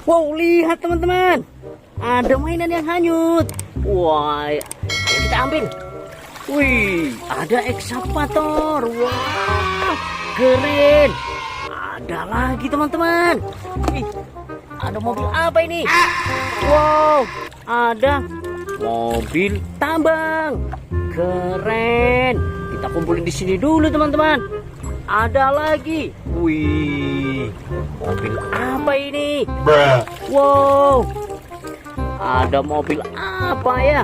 Wow, lihat teman-teman. Ada mainan yang hanyut. Wah, ayo kita ambil. Wih, ada ekskavator. Wah, keren. Ada lagi teman-teman. Wih, ada mobil apa ini? Wow, ada mobil tambang. Keren. Kita kumpulin di sini dulu teman-teman. Ada lagi. Wih, mobil apa ini? Wow, ada mobil apa ya?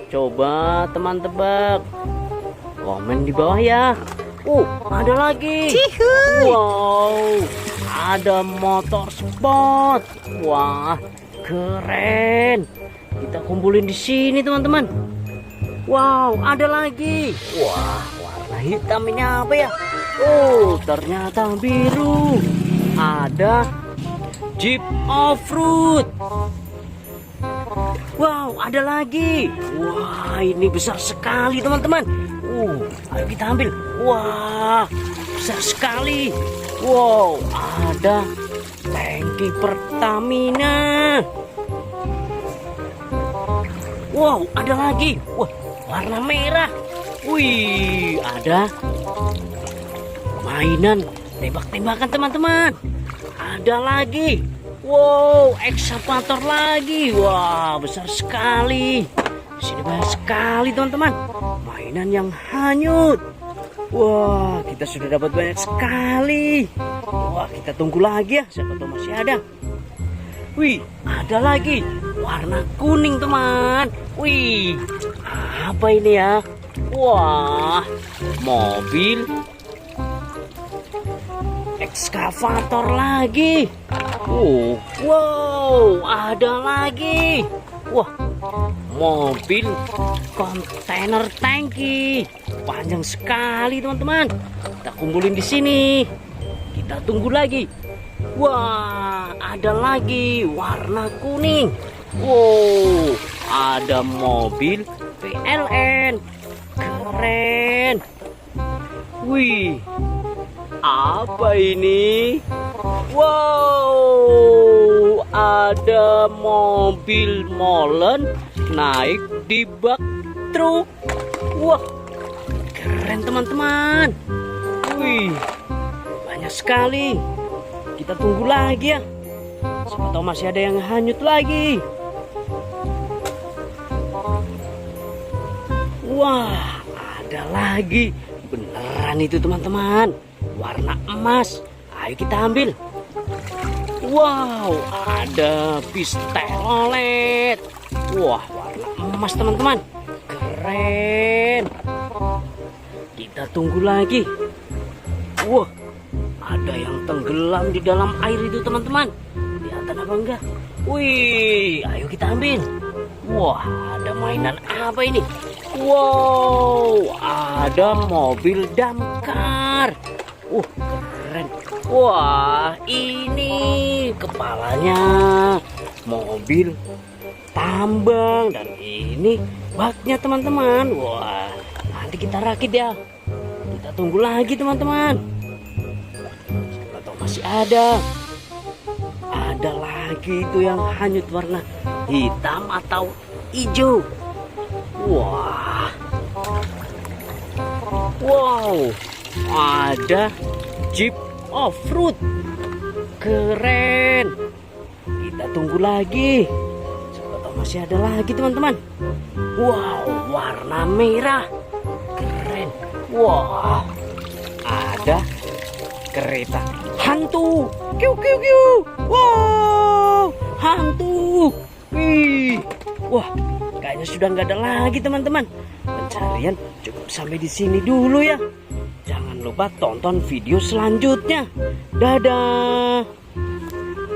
Coba teman tebak. Komen di bawah ya. Ada lagi. Wow, ada motor sport. Wah, keren. Kita kumpulin di sini teman-teman. Wow, ada lagi. Wah, warna hitam ini apa ya? Ternyata biru. Ada Jeep Off-Road. Wow, ada lagi. Wah, ini besar sekali teman-teman. Ayo kita ambil. Wah, besar sekali. Wow, ada tangki Pertamina. Wow, ada lagi. Wah, warna merah. Wih, ada mainan tembak-tembakan teman-teman. Ada lagi. Wow, ekskavator lagi. Wah, besar sekali. Di sini banyak sekali teman-teman. Mainan yang hanyut. Wah, kita sudah dapat banyak sekali. Wah, kita tunggu lagi ya. Siapa tahu masih ada. Wih, ada lagi. Warna kuning teman. Wih, apa ini ya? Wah, mobil ekskavator lagi. Wow, ada lagi. Wah, mobil kontainer tangki. Panjang sekali teman-teman. Kita kumpulin di sini. Kita tunggu lagi. Wah, ada lagi warna kuning. Wow, ada mobil PLN. Keren. Wih, apa ini? Wow, ada mobil molen naik di bak truk. Wah, keren teman-teman. Wih, banyak sekali. Kita tunggu lagi ya. Siapa tahu masih ada yang hanyut lagi. Wah, ada lagi. Beneran itu teman-teman. Warna emas. Ayo kita ambil. Wow, ada pistolet. Wah, warna emas teman-teman. Keren. Kita tunggu lagi. Wah, ada yang tenggelam di dalam air itu teman-teman. Kelihatan apa enggak? Wih, ayo kita ambil. Wah, ada mainan apa ini? Wow, ada mobil damkar. Keren. Wah, ini kepalanya mobil tambang dan ini baknya teman-teman. Wah, nanti kita rakit ya. Kita tunggu lagi teman-teman. Atau masih ada. Ada lagi itu yang hanyut warna hitam atau hijau. Wah. Wow, ada Jeep Off-Road. Keren. Kita tunggu lagi. Siapa tahu masih ada lagi teman-teman. Wow, warna merah. Keren. Wah, ada kereta hantu. Kiu kiu kiu. Wow, hantu. Wih. Wah, kayaknya sudah nggak ada lagi teman-teman. Pencarian cukup sampai di sini dulu ya. Jangan lupa tonton video selanjutnya. Dadah.